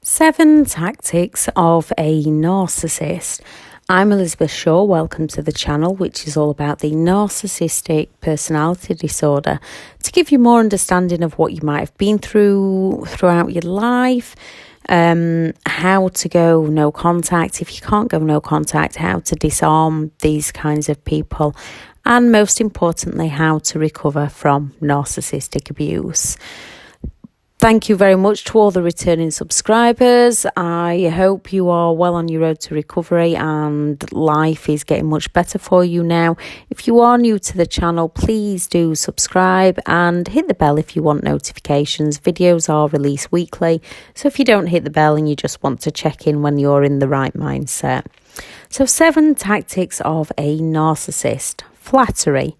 7 Tactics of a Narcissist. I'm Elizabeth Shaw. Welcome to the channel, which is all about the narcissistic personality disorder, to give you more understanding of what you might have been through throughout your life, how to go no contact if you can't go no contact, how to disarm these kinds of people, and most importantly, how to recover from narcissistic abuse. Thank you very much to all the returning subscribers. I hope you are well on your road to recovery and life is getting much better for you now. If you are new to the channel, please do subscribe and hit the bell if you want notifications. Videos are released weekly, so if you don't hit the bell and you just want to check in when you're in the right mindset. So 7 Tactics of a Narcissist. Flattery.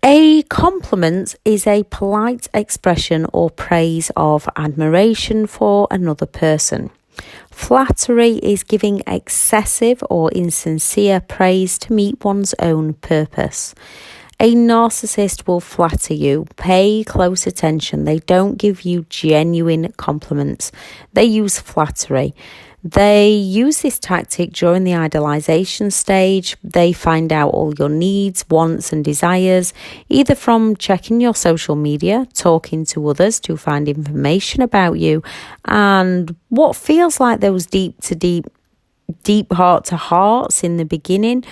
A compliment is a polite expression or praise of admiration for another person. Flattery is giving excessive or insincere praise to meet one's own purpose. A narcissist will flatter you. Pay close attention. They don't give you genuine compliments. They use flattery. They use this tactic during the idealization stage. They find out all your needs, wants and desires, either from checking your social media, talking to others to find information about you, and what feels like those deep heart to hearts in the beginning.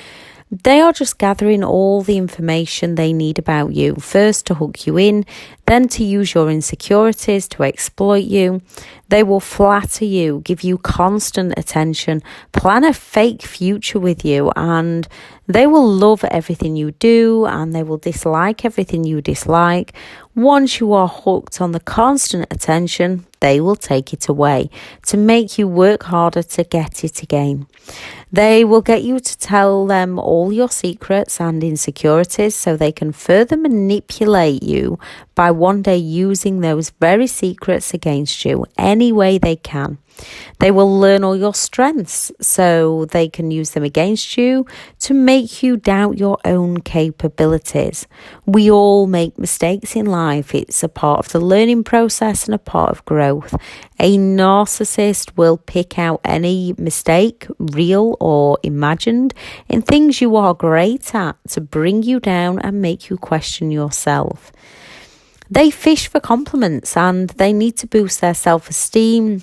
They are just gathering all the information they need about you, first to hook you in, then to use your insecurities to exploit you. They will flatter you, give you constant attention, plan a fake future with you, and they will love everything you do and they will dislike everything you dislike. Once you are hooked on the constant attention, they will take it away to make you work harder to get it again. They will get you to tell them all your secrets and insecurities so they can further manipulate you by one day using those very secrets against you any way they can. They will learn all your strengths so they can use them against you to make you doubt your own capabilities. We all make mistakes in life. It's a part of the learning process and a part of growth. A narcissist will pick out any mistake, real or imagined, in things you are great at to bring you down and make you question yourself. They fish for compliments and they need to boost their self-esteem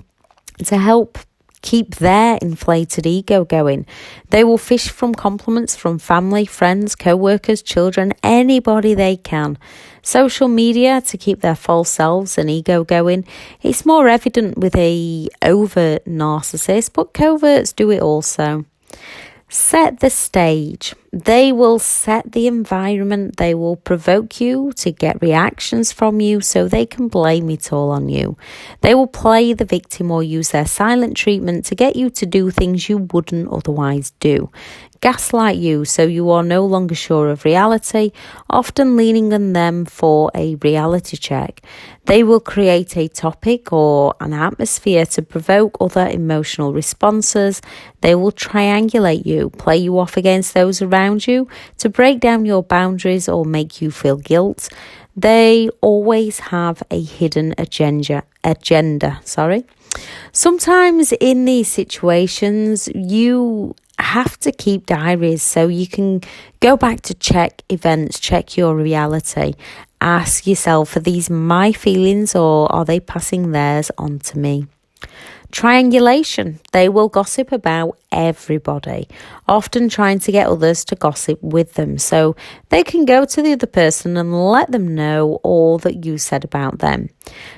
to help keep their inflated ego going. They will fish from compliments from family, friends, co-workers, children, anybody they can. Social media to keep their false selves and ego going. It's more evident with a overt narcissist, but coverts do it also. Set the stage. They will set the environment. They will provoke you to get reactions from you so they can blame it all on you. They will play the victim or use their silent treatment to get you to do things you wouldn't otherwise do. Gaslight you so you are no longer sure of reality, often leaning on them for a reality check. They will create a topic or an atmosphere to provoke other emotional responses. They will triangulate you, play you off against those around you to break down your boundaries or make you feel guilt. They always have a hidden agenda. Sometimes in these situations, you have to keep diaries so you can go back to check events, check your reality. Ask yourself, are these my feelings or are they passing theirs on to me? Triangulation. They will gossip about everybody, often trying to get others to gossip with them so they can go to the other person and let them know all that you said about them.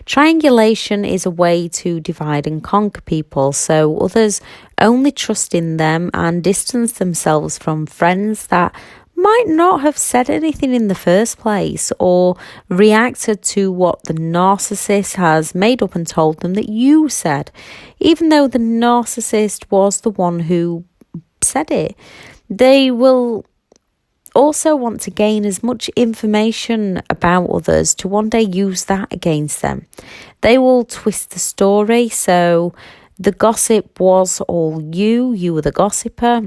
Triangulation is a way to divide and conquer people so others only trust in them and distance themselves from friends that might not have said anything in the first place or reacted to what the narcissist has made up and told them that you said, even though the narcissist was the one who said it. They will also want to gain as much information about others to one day use that against them. They will twist the story so the gossip was all you were the gossiper,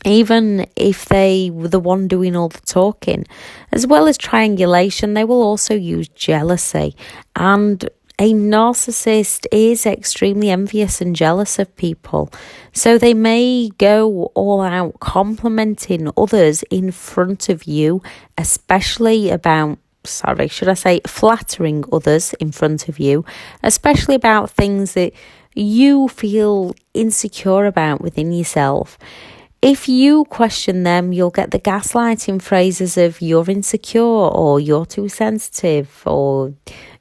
even if they were the one doing all the talking. As well as triangulation, they will also use jealousy and A narcissist is extremely envious and jealous of people, so they may go all out complimenting others in front of you, flattering others in front of you, especially about things that you feel insecure about within yourself. If you question them, you'll get the gaslighting phrases of you're insecure, or you're too sensitive, or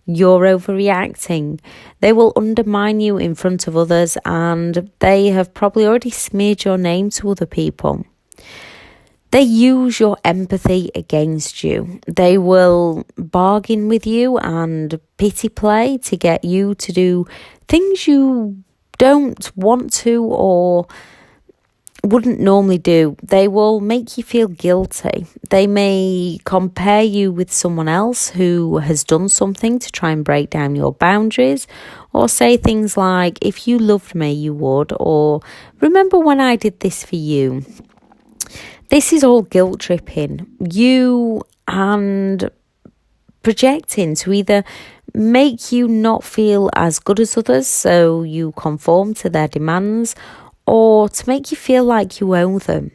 you're overreacting. They will undermine you in front of others, and they have probably already smeared your name to other people. They use your empathy against you. They will bargain with you and pity play to get you to do things you don't want to or wouldn't normally do. They will make you feel guilty. They may compare you with someone else who has done something to try and break down your boundaries, or say things like, if you loved me, you would, or remember when I did this for you. This is all guilt tripping you and projecting to either make you not feel as good as others, so you conform to their demands, or to make you feel like you owe them.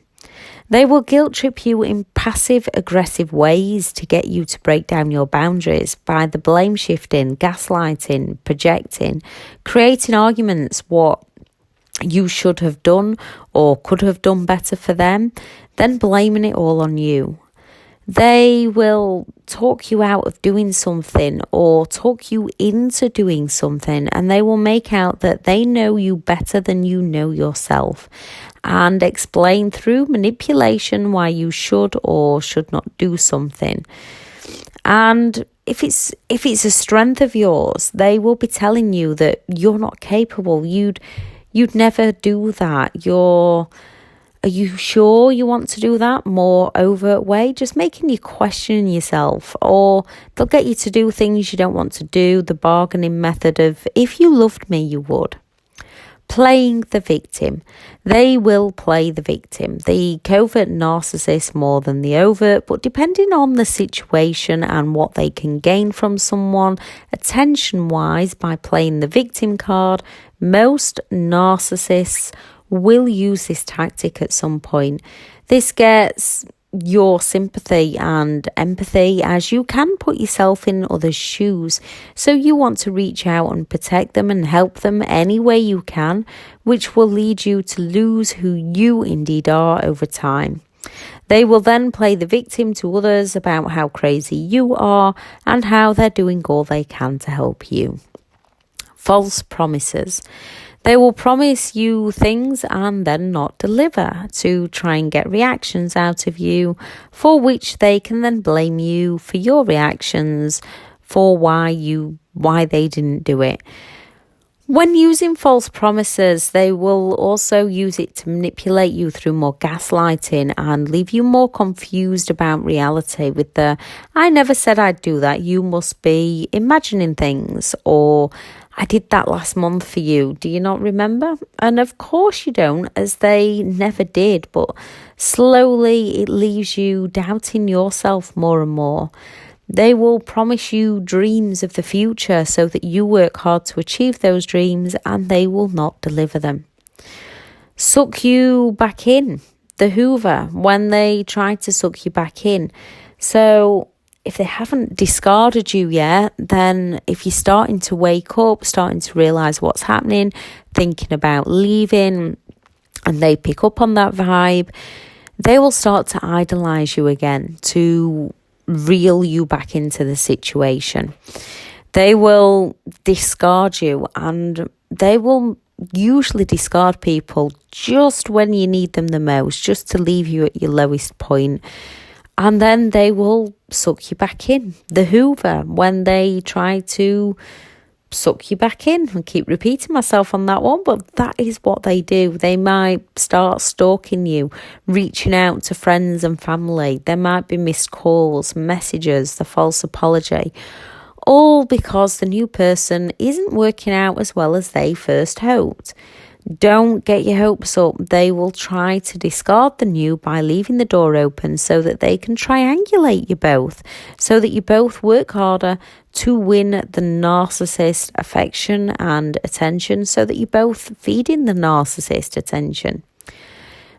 They will guilt trip you in passive aggressive ways to get you to break down your boundaries by the blame shifting, gaslighting, projecting, creating arguments what you should have done or could have done better for them, then blaming it all on you. They will talk you out of doing something or talk you into doing something, and they will make out that they know you better than you know yourself, and explain through manipulation why you should or should not do something. And if it's a strength of yours, they will be telling you that you're not capable. You'd never do that. Are you sure you want to do that? More overt way, just making you question yourself. Or they'll get you to do things you don't want to do, the bargaining method of, if you loved me, you would. Playing the victim. They will play the victim. The covert narcissist more than the overt, but depending on the situation and what they can gain from someone, attention-wise, by playing the victim card, most narcissists will use this tactic at some point. This gets your sympathy and empathy, as you can put yourself in others' shoes. So you want to reach out and protect them and help them any way you can, which will lead you to lose who you indeed are over time. They will then play the victim to others about how crazy you are and how they're doing all they can to help you. False promises. They will promise you things and then not deliver to try and get reactions out of you, for which they can then blame you for your reactions for why they didn't do it. When using false promises, they will also use it to manipulate you through more gaslighting and leave you more confused about reality with the, I never said I'd do that, you must be imagining things, or I did that last month for you, do you not remember? And of course you don't, as they never did, but slowly it leaves you doubting yourself more and more. They will promise you dreams of the future so that you work hard to achieve those dreams, and they will not deliver them. Suck you back in, the Hoover, when they try to suck you back in. So if they haven't discarded you yet, then if you're starting to wake up, starting to realise what's happening, thinking about leaving, and they pick up on that vibe, they will start to idolise you again, to reel you back into the situation. They will discard you, and they will usually discard people just when you need them the most, just to leave you at your lowest point. And then they will suck you back in, the Hoover, when they try to suck you back in. I keep repeating myself on that one, but that is what they do. They might start stalking you, reaching out to friends and family. There might be missed calls, messages, the false apology, all because the new person isn't working out as well as they first hoped. Don't get your hopes up. They will try to discard the new by leaving the door open so that they can triangulate you both, so that you both work harder to win the narcissist affection and attention, so that you both feed in the narcissist attention.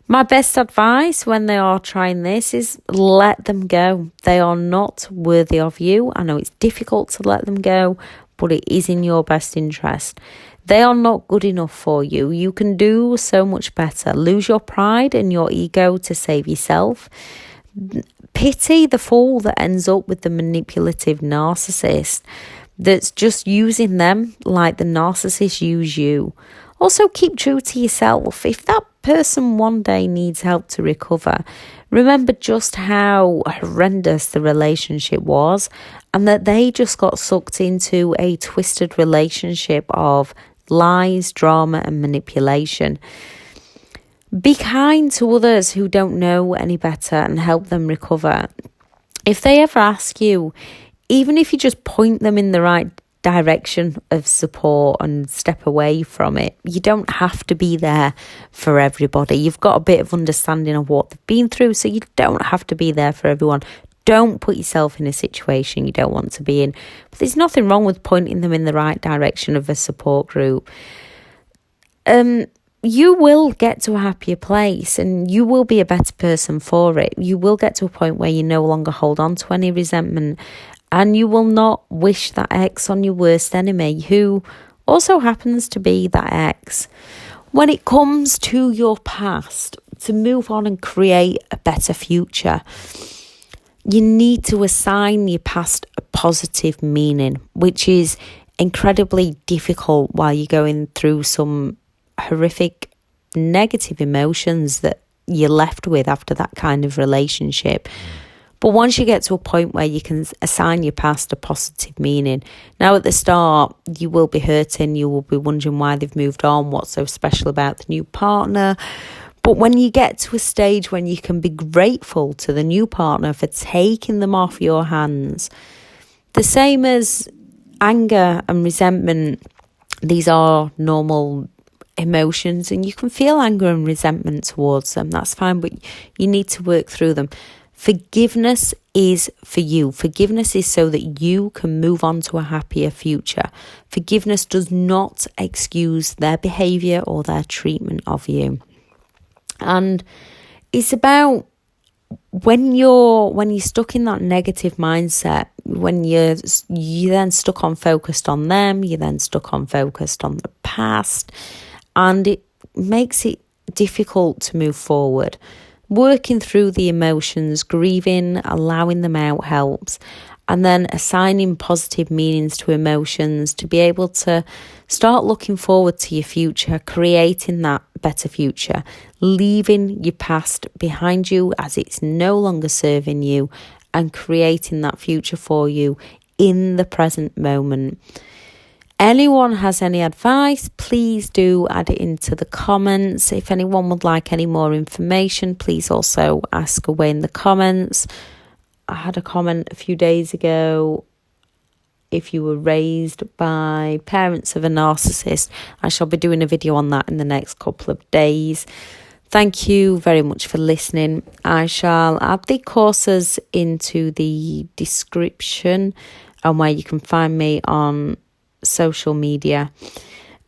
My best advice when they are trying this is let them go. They are not worthy of you. I know it's difficult to let them go, but it is in your best interest. They are not good enough for you. You can do so much better. Lose your pride and your ego to save yourself. Pity the fool that ends up with the manipulative narcissist that's just using them like the narcissist use you. Also, keep true to yourself. If that person one day needs help to recover, remember just how horrendous the relationship was and that they just got sucked into a twisted relationship of lies, drama and manipulation. Be kind to others who don't know any better and help them recover. If they ever ask you, even if you just point them in the right direction of support and step away from it, you don't have to be there for everybody. You've got a bit of understanding of what they've been through, so you don't have to be there for everyone. Don't put yourself in a situation you don't want to be in. But there's nothing wrong with pointing them in the right direction of a support group. You will get to a happier place and you will be a better person for it. You will get to a point where you no longer hold on to any resentment, and you will not wish that ex on your worst enemy, who also happens to be that ex. When it comes to your past, to move on and create a better future, you need to assign your past a positive meaning, which is incredibly difficult while you're going through some horrific negative emotions that you're left with after that kind of relationship. But once you get to a point where you can assign your past a positive meaning, now at the start, you will be hurting, you will be wondering why they've moved on, what's so special about the new partner. But when you get to a stage when you can be grateful to the new partner for taking them off your hands, the same as anger and resentment, these are normal emotions and you can feel anger and resentment towards them. That's fine, but you need to work through them. Forgiveness is for you. Forgiveness is so that you can move on to a happier future. Forgiveness does not excuse their behaviour or their treatment of you. And it's about when you're stuck in that negative mindset, when you're then stuck on focused on them, you're then stuck on focused on the past, and it makes it difficult to move forward. Working through the emotions, grieving, allowing them out helps, and then assigning positive meanings to emotions to be able to start looking forward to your future, creating that better future, leaving your past behind you as it's no longer serving you, and creating that future for you in the present moment. Anyone has any advice, please do add it into the comments. If anyone would like any more information, please also ask away in the comments. I had a comment a few days ago. If you were raised by parents of a narcissist, I shall be doing a video on that in the next couple of days. Thank you very much for listening. I shall add the courses into the description and where you can find me on social media.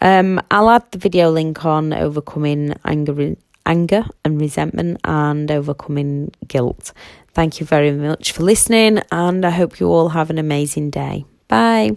I'll add the video link on overcoming anger and resentment and overcoming guilt. Thank you very much for listening, and I hope you all have an amazing day. Bye.